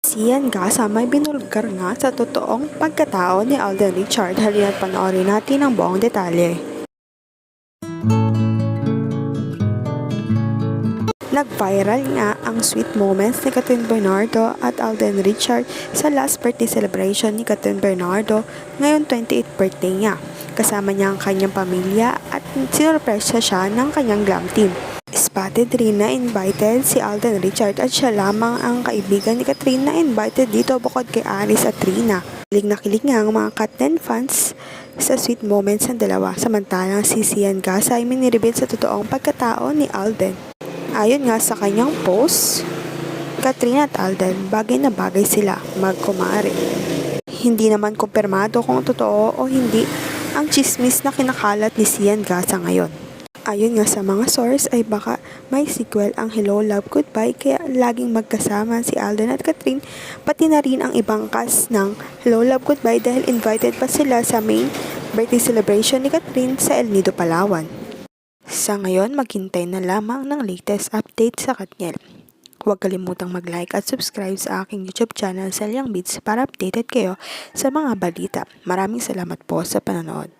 Sian Gasa may binulgar nga sa totoong pagkatao ni Alden Richard. Halina't panoorin natin ang buong detalye. Nag-viral nga ang sweet moments ni Catherine Bernardo at Alden Richard sa last birthday celebration ni Catherine Bernardo ngayon 28th birthday niya. Kasama niya ang kanyang pamilya at sinurpresa siya ng kanyang glam team. Spotted rin na invited si Alden Richard at siya lamang ang kaibigan ni Catherine na invited dito bukod kay Aris at Trina. Kilig na kilig nga ang mga Kat10 fans sa sweet moments ng dalawa. Samantalang si Sian Gasa ay miniribid sa totoong pagkatao ni Alden. Ayon nga sa kanyang post, Katrina at Alden, bagay na bagay sila, magkumare. Hindi naman kumpirmado kung totoo o hindi ang chismis na kinakalat ni Sian Gasa ngayon. Ayon nga sa mga source ay baka may sequel ang Hello Love Goodbye kaya laging magkasama si Alden at Catherine, pati na rin ang ibang cast ng Hello Love Goodbye dahil invited pa sila sa main birthday celebration ni Catherine sa El Nido, Palawan. Sa ngayon, maghintay na lamang ng latest update sa Katniel. Huwag kalimutang mag-like at subscribe sa aking YouTube channel Selyang Beats para updated kayo sa mga balita. Maraming salamat po sa panonood.